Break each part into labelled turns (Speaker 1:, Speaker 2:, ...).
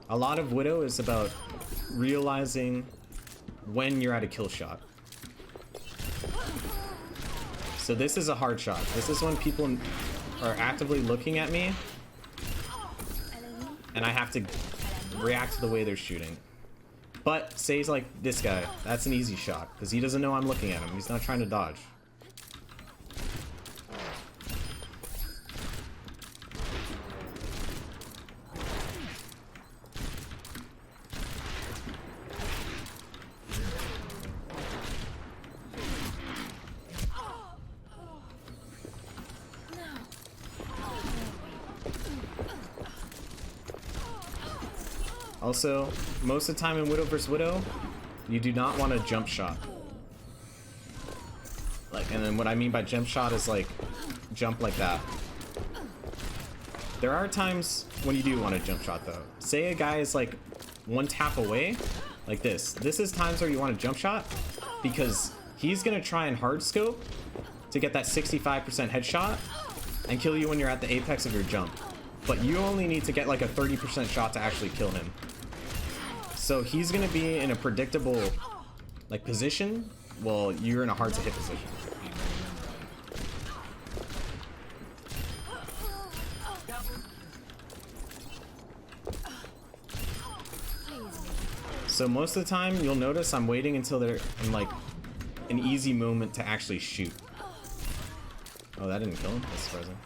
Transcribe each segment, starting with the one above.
Speaker 1: A lot of Widow is about realizing when you're at a kill shot. So this is a hard shot. This is when people are actively looking at me and I have to react to the way they're shooting. But say he's like this guy, that's an easy shot because he doesn't know I'm looking at him. He's not trying to dodge. Also, most of the time in Widow vs. Widow, you do not want a jump shot. Like, and then what I mean by jump shot is like, jump like that. There are times when you do want a jump shot though. Say a guy is like one tap away, like this. This is times where you want a jump shot because he's gonna try and hard scope to get that 65% headshot and kill you when you're at the apex of your jump. But you only need to get like a 30% shot to actually kill him. So he's gonna be in a predictable like position while you're in a hard to hit position. So most of the time you'll notice I'm waiting until they're in like an easy moment to actually shoot. Oh, that didn't kill him? That's surprising.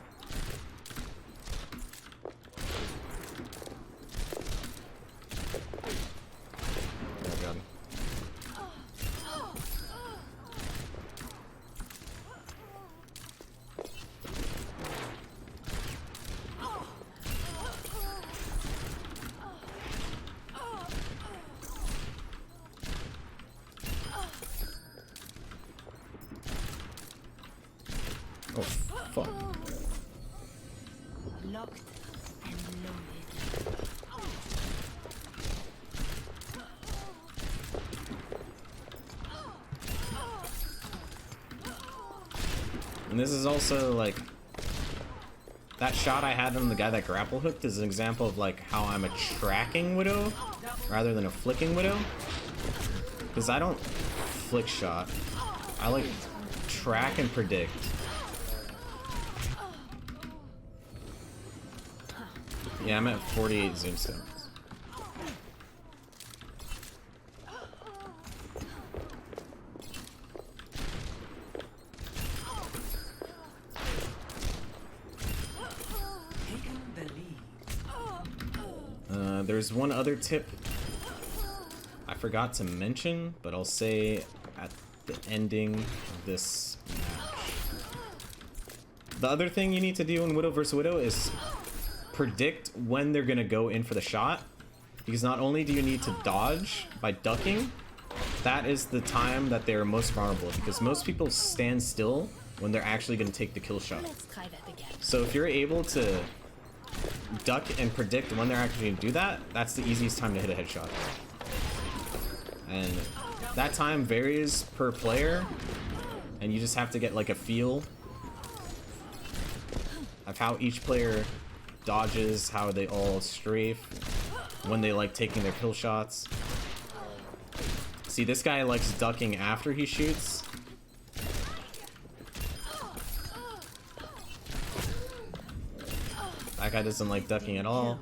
Speaker 1: Oh, fuck.
Speaker 2: Locked and loaded.
Speaker 1: And this is also like that shot I had on the guy that grapple hooked is an example of like how I'm a tracking Widow rather than a flicking Widow. Because I don't flick shot. I like track and predict. Yeah, I'm at 48 zoom stones. There's one other tip I forgot to mention, but I'll say at the ending of this match. The other thing you need to do in Widow vs. Widow is predict when they're gonna go in for the shot, because not only do you need to dodge by ducking, that is the time that they're most vulnerable, because most people stand still when they're actually gonna take the kill shot.
Speaker 2: Let's try that again.
Speaker 1: So if you're able to duck and predict when they're actually gonna do that, that's the easiest time to hit a headshot. And that time varies per player, and you just have to get like a feel of how each player dodges, how they all strafe, when they like taking their kill shots. See, this guy likes ducking after he shoots. That guy doesn't like ducking at all.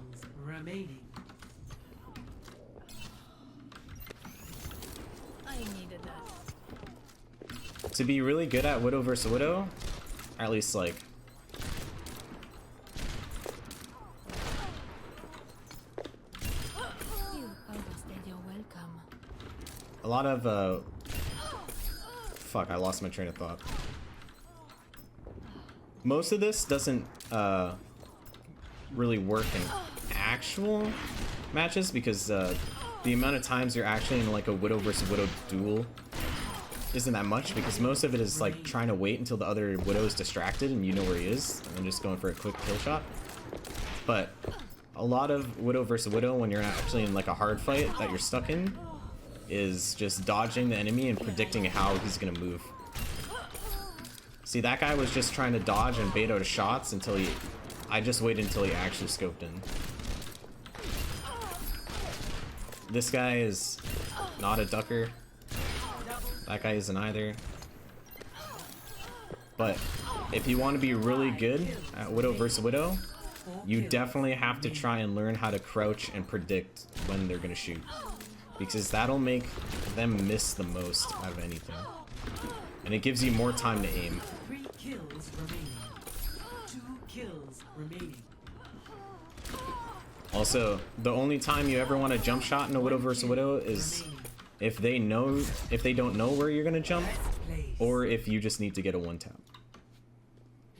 Speaker 2: I needed that.
Speaker 1: To be really good at Widow vs. Widow, or at least like a lot of fuck, I lost my train of thought. Most of this doesn't really work in actual matches because the amount of times you're actually in like a Widow vs. Widow duel isn't that much, because most of it is like trying to wait until the other Widow is distracted and you know where he is and then just going for a quick kill shot. But a lot of Widow vs. Widow, when you're actually in like a hard fight that you're stuck in, is just dodging the enemy and predicting how he's gonna move. See, that guy was just trying to dodge and bait out his shots until I just waited until he actually scoped in. this guy is not a ducker. That guy isn't either. But if you want to be really good at Widow versus Widow, you definitely have to try and learn how to crouch and predict when they're going to shoot. Because that'll make them miss the most out of anything. And it gives you more time to aim.
Speaker 3: 3 kills remaining. 2 kills remaining.
Speaker 1: Also, the only time you ever want to jump shot in a Widow versus Widow is if they don't know where you're gonna jump, or if you just need to get a 1-tap.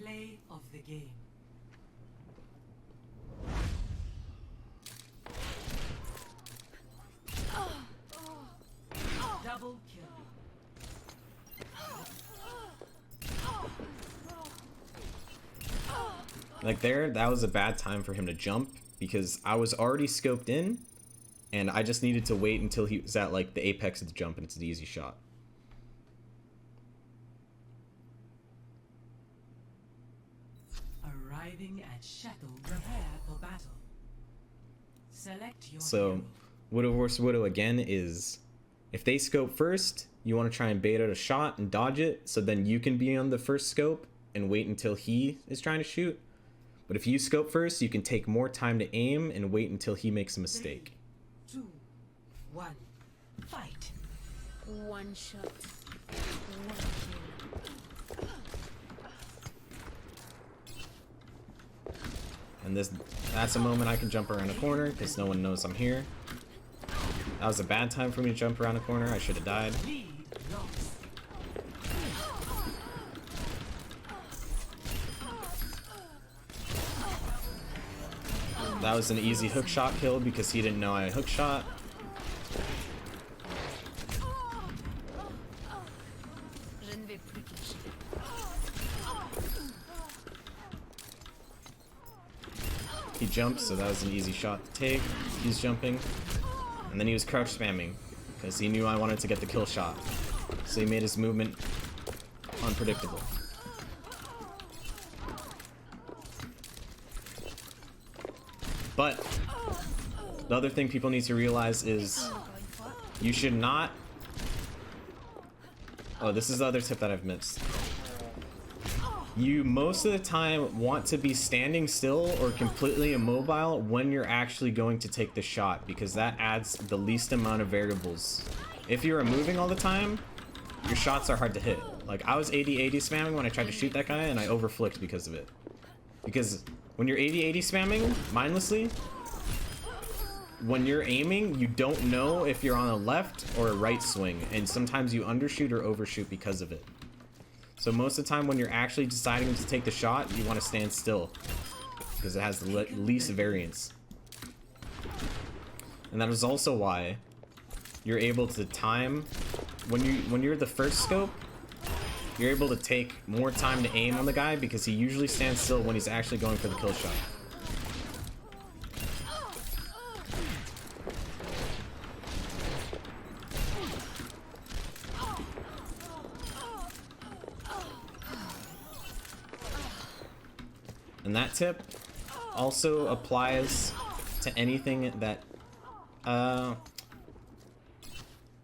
Speaker 3: Play of the game. Double kill.
Speaker 1: Like there, that was a bad time for him to jump because I was already scoped in and I just needed to wait until he was at like the apex of the jump and it's an easy shot.
Speaker 3: Arriving at Chateau, prepare for battle. Select your
Speaker 1: So,
Speaker 3: hero.
Speaker 1: Widow vs. Widow again is, if they scope first, you want to try and bait out a shot and dodge it, so then you can be on the first scope and wait until he is trying to shoot. But if you scope first, you can take more time to aim and wait until he makes a mistake.
Speaker 3: 3, 2, 1, fight.
Speaker 2: One shot. One kill.
Speaker 1: And that's a moment I can jump around a corner because no one knows I'm here. That was a bad time for me to jump around a corner. I should have died.
Speaker 3: Lead lost.
Speaker 1: That was an easy hook shot kill because he didn't know I had hook shot.
Speaker 2: Je ne vais plus cacher.
Speaker 1: He jumped, so that was an easy shot to take. He's jumping. And then he was crouch spamming because he knew I wanted to get the kill shot. So he made his movement unpredictable. But the other thing people need to realize is you should not... Oh, this is the other tip that I've missed. You most of the time want to be standing still or completely immobile when you're actually going to take the shot because that adds the least amount of variables. If you're moving all the time, your shots are hard to hit. Like I was 80-80 spamming when I tried to shoot that guy and I overflicked because of it. Because when you're 80-80 spamming mindlessly, when you're aiming, you don't know if you're on a left or a right swing, and sometimes you undershoot or overshoot because of it. So most of the time when you're actually deciding to take the shot, you want to stand still because it has the least variance. And that is also why you're able to time when you're the first scope, you're able to take more time to aim on the guy because he usually stands still when he's actually going for the kill shot. And that tip also applies to anything that,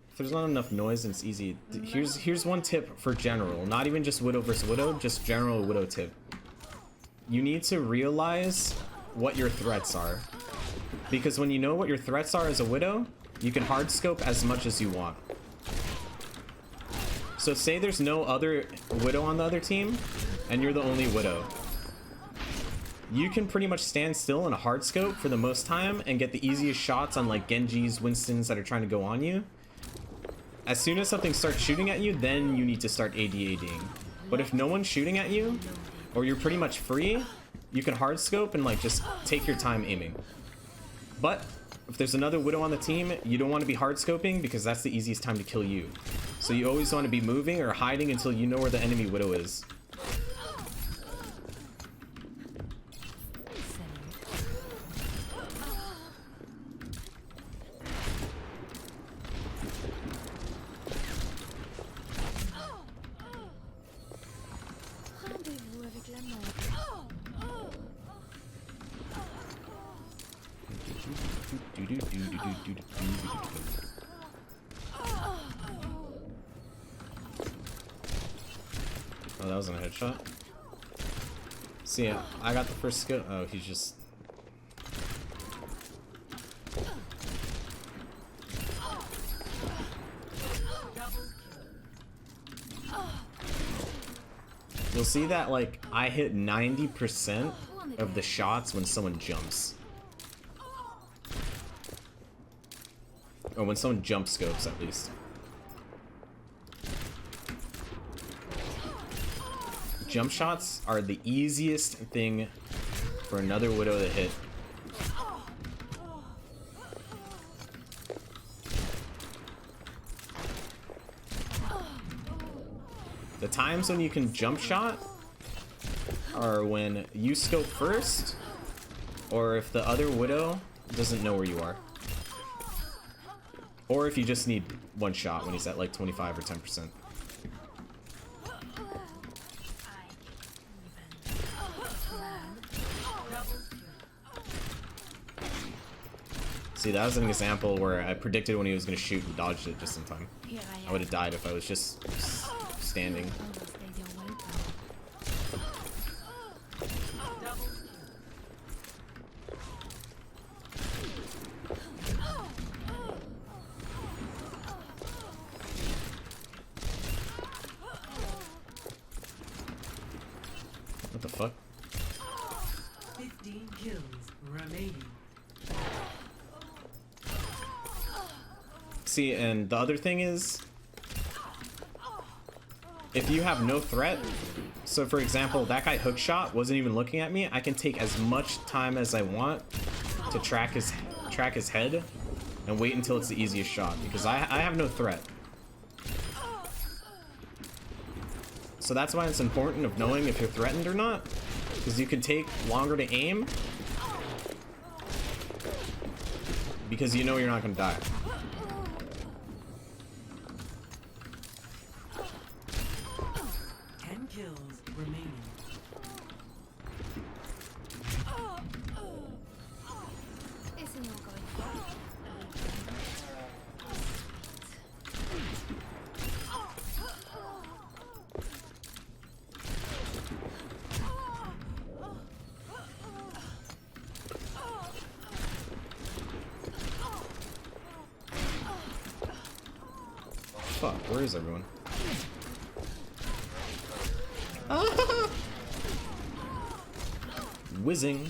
Speaker 1: if there's not enough noise and it's easy. Here's one tip for general, not even just Widow versus Widow, just general Widow tip. You need to realize what your threats are. Because when you know what your threats are as a Widow, you can hard scope as much as you want. So say there's no other Widow on the other team, and you're the only Widow. You can pretty much stand still in a hard scope for the most time and get the easiest shots on like Genjis, Winstons that are trying to go on you. As soon as something starts shooting at you, then you need to start AD-ADing. But if no one's shooting at you, or you're pretty much free, you can hard scope and like just take your time aiming. But if there's another Widow on the team, you don't want to be hard scoping because that's the easiest time to kill you. So you always want to be moving or hiding until you know where the enemy Widow is.
Speaker 2: Rendez-vous avec la mort.
Speaker 1: Oh, that wasn't a headshot. See, I got the first skill. Oh, he's just. You'll see that, like, I hit 90% of the shots when someone jumps. Or when someone jump scopes, at least. Jump shots are the easiest thing for another Widow to hit. The times when you can jump shot are when you scope first, or if the other Widow doesn't know where you are. Or if you just need one shot when he's at like 25 or 10%. See, that was an example where I predicted when he was going to shoot and dodged it just in time. I would have died if I was just standing. What the fuck?
Speaker 3: 15 kills remaining.
Speaker 1: See, and the other thing is, if you have no threat, so for example, that guy hook shot wasn't even looking at me, I can take as much time as I want to track his head and wait until it's the easiest shot, because I have no threat. So that's why it's important of knowing if you're threatened or not, because you can take longer to aim because you know you're not going to die. Fuck, where is everyone? Ah! Whizzing.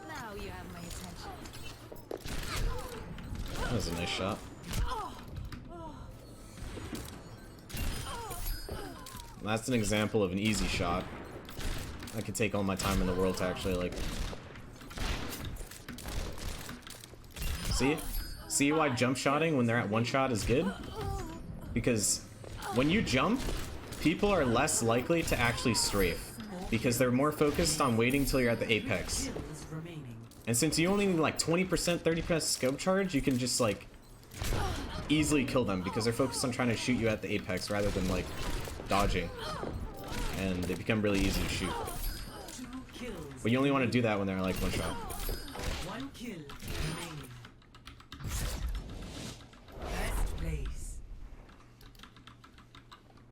Speaker 2: Now you have my attention.
Speaker 1: That was a nice shot. That's an example of an easy shot. I could take all my time in the world to actually, like... See why jump shotting when they're at one shot is good? Because when you jump, people are less likely to actually strafe, because they're more focused on waiting till you're at the apex. And since you only need like 20%, 30% scope charge, you can just like easily kill them because they're focused on trying to shoot you at the apex rather than like dodging, and they become really easy to shoot. But you only want to do that when they're like one shot.
Speaker 3: One kill.